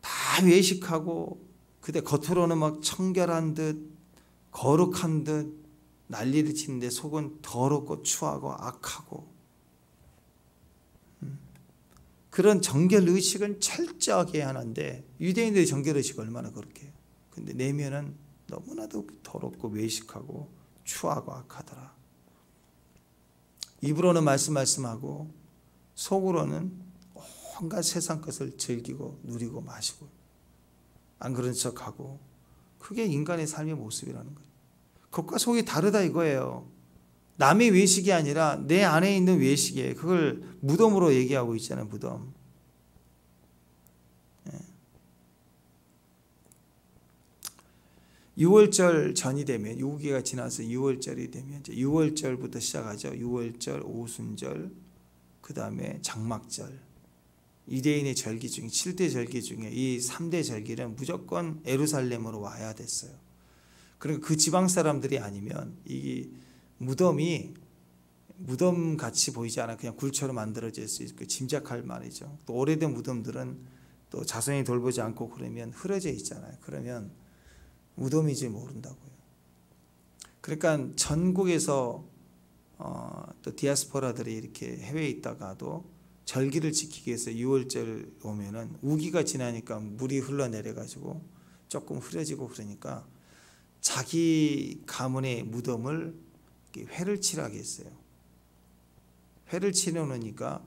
다 외식하고, 근데 겉으로는 막 청결한 듯 거룩한 듯 난리를 치는데 속은 더럽고 추하고 악하고. 그런 정결의식은 철저하게 하는데, 유대인들의 정결의식 얼마나 그렇게 해요. 근데 내면은 너무나도 더럽고 외식하고 추하고 악하더라. 입으로는 말씀하고 속으로는 온갖 세상 것을 즐기고 누리고 마시고 안 그런 척하고. 그게 인간의 삶의 모습이라는 거예요. 겉과 속이 다르다 이거예요. 남의 외식이 아니라 내 안에 있는 외식이에요. 그걸 무덤으로 얘기하고 있잖아요. 무덤. 6월절 전이 되면, 6기가 지나서 6월절이 되면 이제 6월절부터 시작하죠. 6월절, 오순절, 그 다음에 장막절. 유대인의 절기 중에 7대 절기 중에 이 3대 절기는 무조건 예루살렘으로 와야 됐어요. 그러니까 그 지방 사람들이 아니면 이 무덤이 무덤 같이 보이지 않아 그냥 굴처럼 만들어질 수 있고 짐작할 말이죠. 또 오래된 무덤들은 또 자손이 돌보지 않고 그러면 흐려져 있잖아요. 그러면 무덤인지 모른다고요. 그러니까 전국에서 또 디아스포라들이 이렇게 해외에 있다가도 절기를 지키기 위해서 6월절 오면은 우기가 지나니까 물이 흘러내려가지고 조금 흐려지고 그러니까 자기 가문의 무덤을 회를 치라게 했어요. 회를 치려놓으니까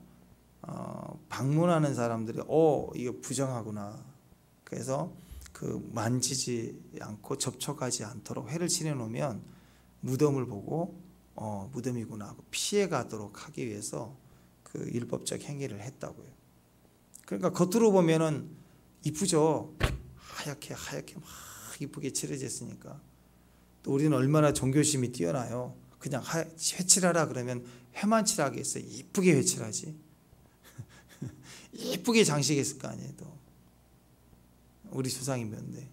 방문하는 사람들이 이거 부정하구나. 그래서 그 만지지 않고 접촉하지 않도록 회를 치려놓으면 무덤을 보고 무덤이구나 하고 피해가도록 하기 위해서 그 율법적 행위를 했다고요. 그러니까 겉으로 보면은 이쁘죠. 하얗게 막 이쁘게 칠해졌으니까. 또 우리는 얼마나 종교심이 뛰어나요. 그냥 회칠하라 그러면 회만 칠하겠어요. 이쁘게 회칠하지. 이쁘게 장식했을 거 아니에요. 또 우리 조상이면데.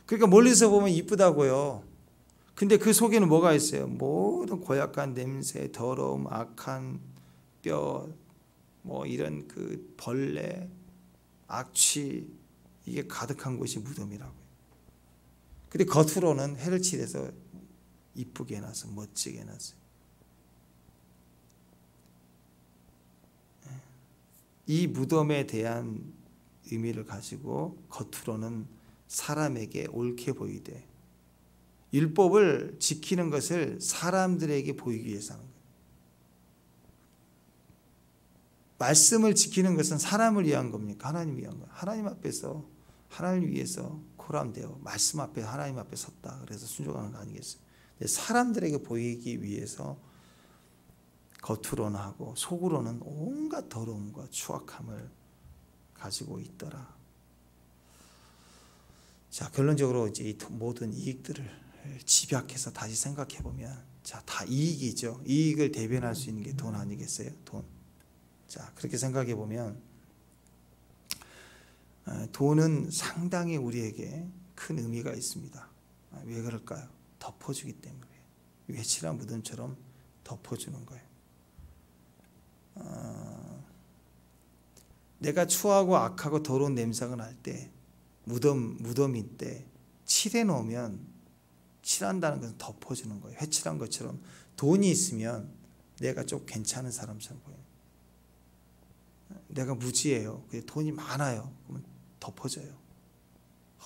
그러니까 멀리서 보면 이쁘다고요. 근데 그 속에는 뭐가 있어요? 모든 고약한 냄새, 더러움, 악한 뼈, 뭐 이런 그 벌레, 악취, 이게 가득한 곳이 무덤이라고요. 근데 겉으로는 해를 칠해서 이쁘게 해놨어, 멋지게 해놨어요. 이 무덤에 대한 의미를 가지고 겉으로는 사람에게 옳게 보이되, 율법을 지키는 것을 사람들에게 보이기 위해서 하는 거예요. 말씀을 지키는 것은 사람을 위한 겁니까? 하나님 위한 거예요. 하나님 앞에서 하나님 위해서 고람되어 말씀 앞에 하나님 앞에 섰다. 그래서 순종하는 거 아니겠어요? 근데 사람들에게 보이기 위해서 겉으로는 하고 속으로는 온갖 더러움과 추악함을 가지고 있더라. 자, 결론적으로 이제 이 모든 이익들을 집약해서 다시 생각해 보면, 자, 다 이익이죠. 이익을 대변할 수 있는 게 돈 아니겠어요? 돈. 자, 그렇게 생각해 보면 돈은 상당히 우리에게 큰 의미가 있습니다. 왜 그럴까요? 덮어주기 때문에. 외칠한 무덤처럼 덮어주는 거예요. 내가 추하고 악하고 더러운 냄새가 날 때, 무덤일 때 칠해 놓으면, 칠한다는 것은 덮어주는 거예요. 회칠한 것처럼. 돈이 있으면 내가 좀 괜찮은 사람처럼 보여요. 내가 무지해요. 돈이 많아요. 그러면 덮어져요.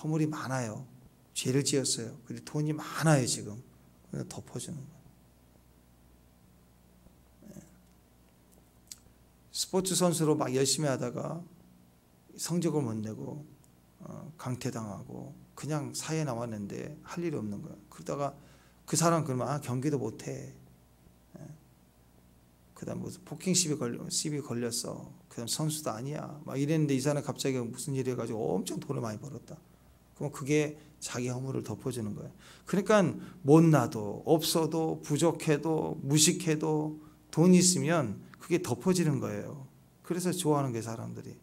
허물이 많아요. 죄를 지었어요. 근데 돈이 많아요 지금. 그래서 덮어주는 거예요. 스포츠 선수로 막 열심히 하다가 성적을 못 내고 강퇴당하고 그냥 사회에 나왔는데 할 일이 없는 거예요. 그러다가 그 사람 그러면 경기도 못해. 그다음 무슨 폭행 시비 걸렸어. 그다음 선수도 아니야. 막 이랬는데 이 사람 갑자기 무슨 일이 해가지고 엄청 돈을 많이 벌었다. 그럼 그게 자기 허물을 덮어주는 거예요. 그러니까 못나도 없어도 부족해도 무식해도 돈 있으면 그게 덮어지는 거예요. 그래서 좋아하는 게 사람들이.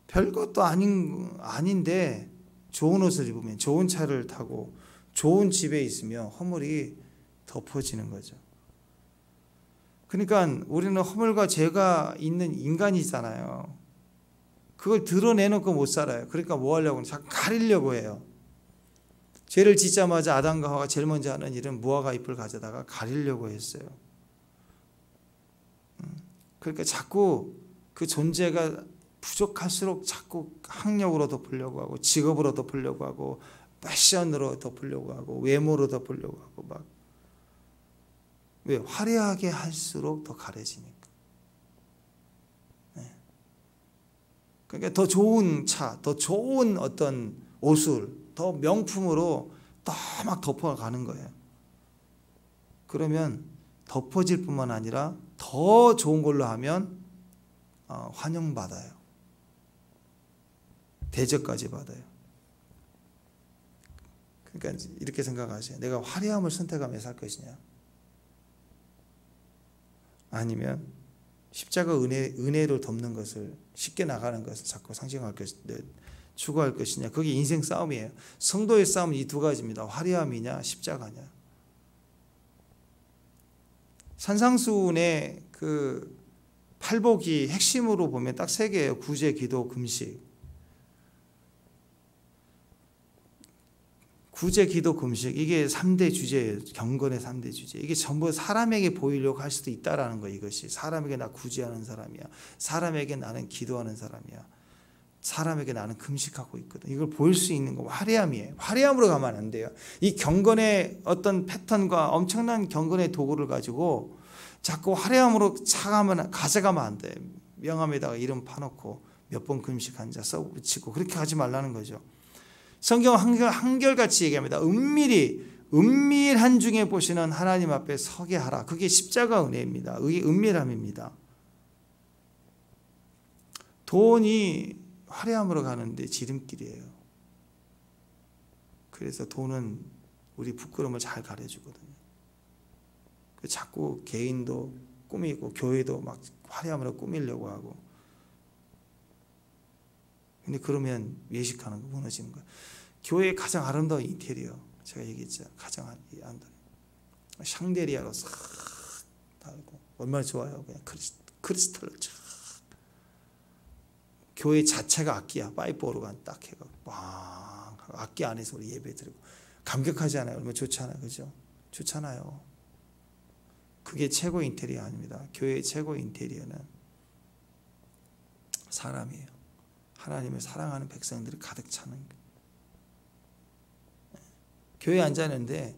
별것도 아닌데 좋은 옷을 입으면 좋은 차를 타고 좋은 집에 있으면 허물이 덮어지는 거죠. 그러니까 우리는 허물과 죄가 있는 인간이잖아요. 그걸 드러내놓고 못 살아요. 그러니까 뭐 하려고 하면 자꾸 가리려고 해요. 죄를 짓자마자 아담과 하와가 제일 먼저 하는 일은 무화과 잎을 가져다가 가리려고 했어요. 그러니까 자꾸 그 존재가 부족할수록 자꾸 학력으로 덮으려고 하고 직업으로 덮으려고 하고 패션으로 덮으려고 하고 외모로 덮으려고 하고 막. 왜? 화려하게 할수록 더 가려지니까. 네. 그러니까 더 좋은 차, 더 좋은 어떤 옷을 더 명품으로 더 막 덮어가는 거예요. 그러면 덮어질 뿐만 아니라 더 좋은 걸로 하면 환영받아요. 대접까지 받아요. 그러니까 이렇게 생각하세요. 내가 화려함을 선택하며 살 것이냐? 아니면 십자가 은혜로 덮는 것을 쉽게 나가는 것을 자꾸 상징할 것이냐, 추구할 것이냐. 그게 인생 싸움이에요. 성도의 싸움은 이 두 가지입니다. 화려함이냐 십자가냐. 산상수훈의 그 팔복이 핵심으로 보면 딱 세 개예요. 구제, 기도, 금식. 구제, 기도, 금식, 이게 3대 주제예요. 경건의 3대 주제. 이게 전부 사람에게 보이려고 할 수도 있다라는 거예요. 이것이 사람에게 나 구제하는 사람이야, 사람에게 나는 기도하는 사람이야, 사람에게 나는 금식하고 있거든. 이걸 보일 수 있는 거 화려함이에요. 화려함으로 가면 안 돼요. 이 경건의 어떤 패턴과 엄청난 경건의 도구를 가지고 자꾸 화려함으로 가져가면 안 돼요. 명함에다가 이름 파놓고 몇 번 금식한 자 써붙이고 그렇게 하지 말라는 거죠. 성경 한결같이 얘기합니다. 은밀한 중에 보시는 하나님 앞에 서게 하라. 그게 십자가 은혜입니다. 은밀함입니다. 돈이 화려함으로 가는데 지름길이에요. 그래서 돈은 우리 부끄러움을 잘 가려주거든요. 자꾸 개인도 꾸미고 교회도 막 화려함으로 꾸미려고 하고. 근데 그러면 외식하는 거 무너지는 거예요. 교회의 가장 아름다운 인테리어, 제가 얘기했죠. 가장 아름다운 샹데리아로 싹 달고 얼마나 좋아요. 그냥 크리스탈로 쫙. 교회 자체가 악기야. 파이프 오르간 딱 해가 빵 악기 안에서 우리 예배 드리고 감격하지 않아요? 얼마나 좋잖아요, 그죠? 좋잖아요. 그게 최고 인테리어 아닙니다. 교회의 최고 인테리어는 사람이에요. 하나님을 사랑하는 백성들이 가득 차는 거예요. 교회에 앉았는데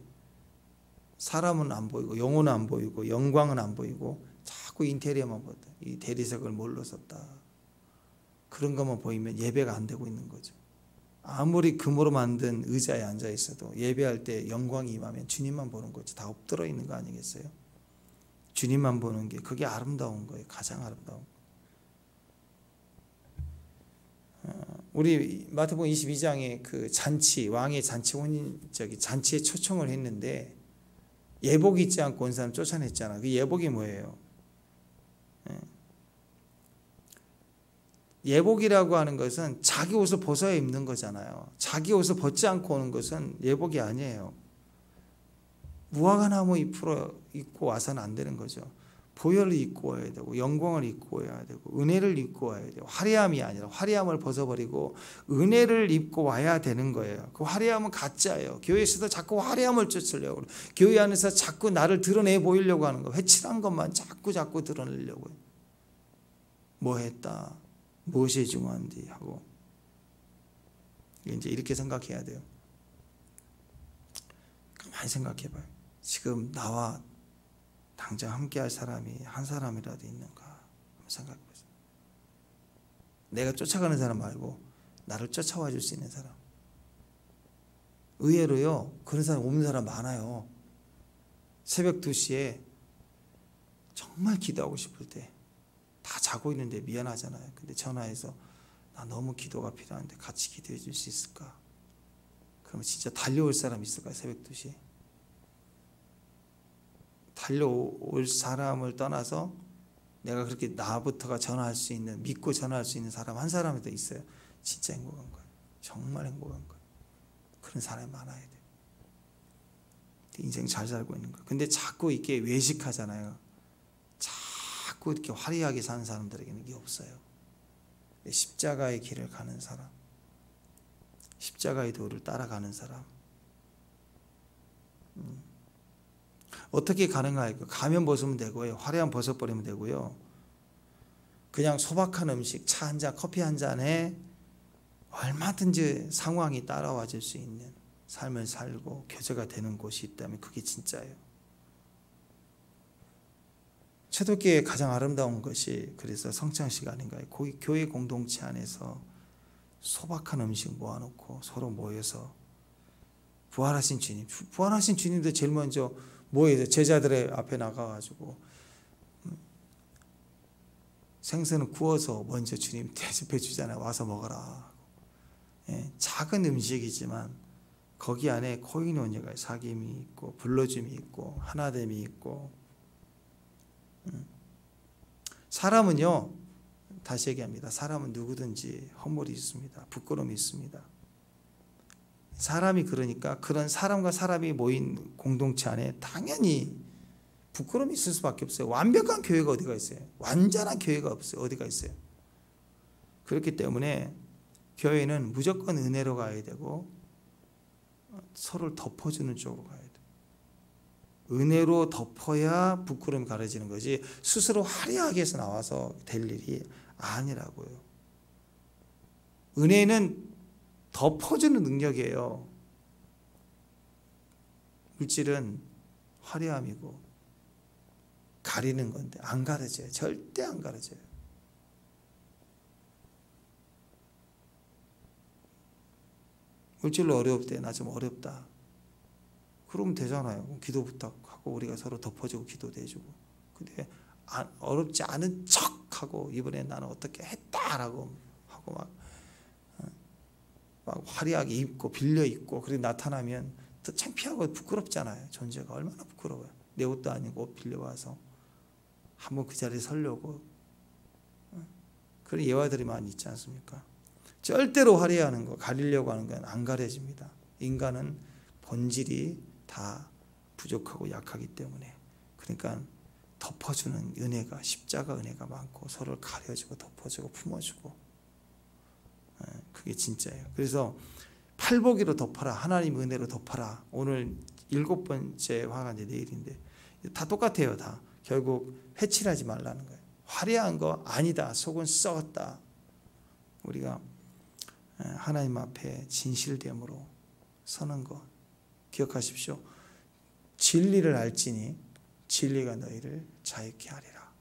사람은 안 보이고 영혼은 안 보이고 영광은 안 보이고 자꾸 인테리어만 보다. 이 대리석을 뭘로 썼다. 그런 것만 보이면 예배가 안 되고 있는 거죠. 아무리 금으로 만든 의자에 앉아 있어도 예배할 때 영광이 임하면 주님만 보는 거지. 다 엎드려 있는 거 아니겠어요? 주님만 보는 게 그게 아름다운 거예요. 가장 아름다운 거. 우리 마태복음 22장에 그 잔치, 왕의 잔치 잔치에 초청을 했는데 예복 입지 않고 온 사람 쫓아냈잖아. 그 예복이 뭐예요? 예복이라고 하는 것은 자기 옷을 벗어야 입는 거잖아요. 자기 옷을 벗지 않고 오는 것은 예복이 아니에요. 무화과 나무 잎으로 입고 와서는 안 되는 거죠. 보혈을 입고 와야 되고 영광을 입고 와야 되고 은혜를 입고 와야 돼요. 화려함이 아니라 화려함을 벗어버리고 은혜를 입고 와야 되는 거예요. 그 화려함은 가짜예요. 교회에서도 자꾸 화려함을 쫓으려고 그래요. 교회 안에서 자꾸 나를 드러내 보이려고 하는 거. 회칠한 것만 자꾸 드러내려고 해요. 뭐 했다, 무엇이 중요한지 하고 이제 이렇게 생각해야 돼요. 가만히 생각해봐요. 지금 나와 당장 함께할 사람이 한 사람이라도 있는가 한번 생각해보세요. 내가 쫓아가는 사람 말고 나를 쫓아와 줄 수 있는 사람. 의외로요 그런 사람 없는 사람 많아요. 새벽 2시에 정말 기도하고 싶을 때 다 자고 있는데 미안하잖아요. 근데 전화해서 나 너무 기도가 필요한데 같이 기도해 줄 수 있을까? 그러면 진짜 달려올 사람 있을까요? 새벽 2시 달려올 사람을 떠나서 내가 그렇게 나부터가 전화할 수 있는, 믿고 전화할 수 있는 사람 한 사람이 더 있어요. 진짜 행복한 거예요. 정말 행복한 거예요. 그런 사람이 많아야 돼요. 인생 잘 살고 있는 거예요. 근데 자꾸 이렇게 외식하잖아요. 자꾸 이렇게 화려하게 사는 사람들에게는 이게 없어요. 십자가의 길을 가는 사람, 십자가의 도를 따라가는 사람. 어떻게 가능할까요? 가면 벗으면 되고요. 화려한 벗어버리면 되고요. 그냥 소박한 음식, 차 한 잔, 커피 한 잔에 얼마든지 상황이 따라와 줄 수 있는 삶을 살고 교제가 되는 곳이 있다면 그게 진짜예요. 초대교회의 가장 아름다운 것이 그래서 성찬식 아닌가요? 교회 공동체 안에서 소박한 음식 모아놓고 서로 모여서 부활하신 주님도 제일 먼저 모여서 제자들의 앞에 나가가지고 생선을 구워서 먼저 주님 대접해 주잖아요. 와서 먹어라. 예, 작은 음식이지만 거기 안에 코이노니아가 사귐이 있고 불러줌이 있고 하나됨이 있고. 사람은요, 다시 얘기합니다. 사람은 누구든지 허물이 있습니다. 부끄러움이 있습니다. 사람이 그러니까 그런 사람과 사람이 모인 공동체 안에 당연히 부끄러움이 있을 수밖에 없어요. 완벽한 교회가 어디가 있어요? 완전한 교회가 없어요. 어디가 있어요? 그렇기 때문에 교회는 무조건 은혜로 가야 되고 서로를 덮어주는 쪽으로 가야 돼요. 은혜로 덮어야 부끄러움이 가려지는 거지 스스로 화려하게 해서 나와서 될 일이 아니라고요. 은혜는 덮어주는 능력이에요. 물질은 화려함이고 가리는 건데 안 가려져요. 절대 안 가려져요. 물질로 어려울 때 나 좀 어렵다. 그러면 되잖아요. 기도 부탁하고 우리가 서로 덮어주고 기도도 해주고. 근데 어렵지 않은 척하고 이번에 나는 어떻게 했다라고 하고 막 화려하게 입고 빌려 입고 그리고 나타나면 더 창피하고 부끄럽잖아요. 존재가 얼마나 부끄러워요. 내 옷도 아니고 옷 빌려와서 한번 그 자리에 서려고. 그런 예화들이 많이 있지 않습니까? 절대로 화려하는 거, 가리려고 하는 건 안 가려집니다. 인간은 본질이 다 부족하고 약하기 때문에. 그러니까 덮어주는 은혜가, 십자가 은혜가 많고 서로를 가려주고 덮어주고 품어주고, 그게 진짜예요. 그래서 팔복이로 덮어라, 하나님 은혜로 덮어라. 오늘 7번째 화가 이제 내일인데 다 똑같아요. 다 결국 해칠하지 말라는 거예요. 화려한 거 아니다, 속은 썩었다. 우리가 하나님 앞에 진실됨으로 서는 것 기억하십시오. 진리를 알지니 진리가 너희를 자유케 하리라.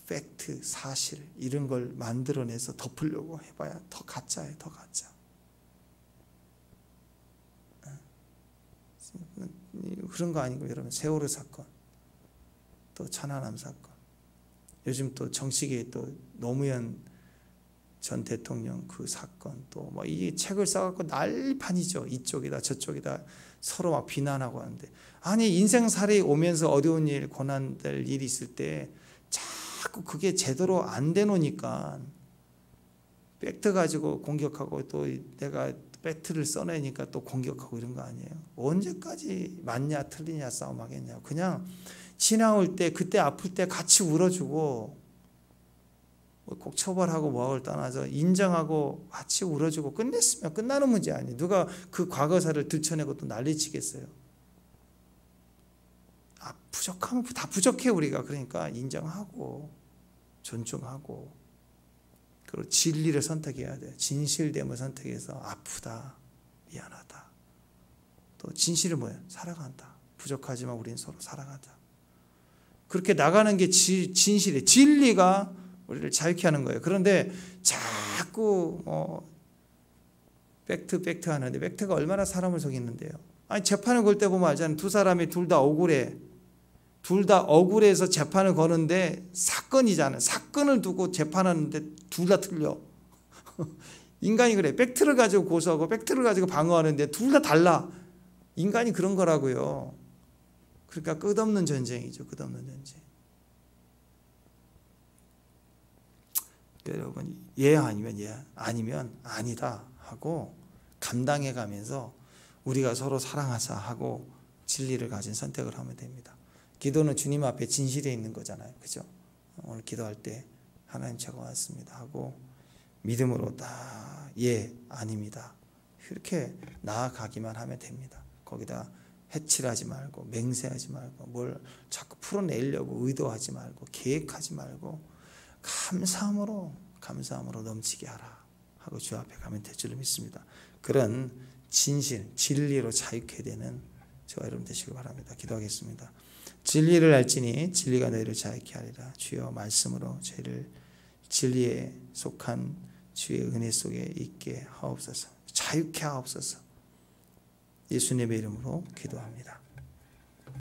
팩트, 사실 이런 걸 만들어내서 덮으려고 해봐야 더 가짜예요. 더 가짜. 그런 거 아니고 여러분, 세월호 사건, 또 천안함 사건, 요즘 또 정치계에 또 노무현 전 대통령 그 사건, 또 뭐 이 책을 써갖고 난리판이죠. 이쪽이다 저쪽이다 서로 막 비난하고 하는데, 아니 인생살이 오면서 어려운 일, 고난될 일이 있을 때 자꾸 그게 제대로 안 되노니까 팩트 가지고 공격하고, 또 내가 팩트를 써내니까 또 공격하고 이런 거 아니에요? 언제까지 맞냐 틀리냐 싸움하겠냐. 그냥 지나올 때 그때 아플 때 같이 울어주고, 꼭 처벌하고 뭐하고를 떠나서 인정하고 같이 울어주고 끝냈으면 끝나는 문제 아니에요. 누가 그 과거사를 들춰내고 또 난리치겠어요. 부족하면 다 부족해 우리가. 그러니까 인정하고 존중하고, 그리고 진리를 선택해야 돼요. 진실됨을 선택해서 아프다, 미안하다. 또 진실은 뭐예요? 살아간다. 부족하지만 우리는 서로 살아가자. 그렇게 나가는 게 진실이에요. 진리가 우리를 자유케 하는 거예요. 그런데 자꾸 팩트 하는데, 팩트가 얼마나 사람을 속이는데요. 아니 재판을 걸 때 보면 알잖아요. 두 사람이 둘 다 억울해. 둘 다 억울해서 재판을 거는데 사건이잖아요. 사건을 두고 재판하는데 둘 다 틀려. 인간이 그래. 팩트를 가지고 고소하고 팩트를 가지고 방어하는데 둘 다 달라. 인간이 그런 거라고요. 그러니까 끝없는 전쟁이죠. 끝없는 전쟁. 여러분, 예 아니면 예, 아니면 아니다 하고 감당해 가면서 우리가 서로 사랑하자 하고 진리를 가진 선택을 하면 됩니다. 기도는 주님 앞에 진실에 있는 거잖아요. 그죠? 오늘 기도할 때 하나님 제가 왔습니다 하고 믿음으로 다 예, 아닙니다. 이렇게 나아가기만 하면 됩니다. 거기다 해칠하지 말고 맹세하지 말고 뭘 자꾸 풀어내려고 의도하지 말고 계획하지 말고 감사함으로 넘치게 하라 하고 주 앞에 가면 될 줄 믿습니다. 그런 진실, 진리로 자유케 되는 저와 여러분 되시길 바랍니다. 기도하겠습니다. 진리를 알지니 진리가 너희를 자유케 하리라. 주여 말씀으로 저희를 진리에 속한 주의 은혜 속에 있게 하옵소서. 자유케 하옵소서. 예수님의 이름으로 기도합니다.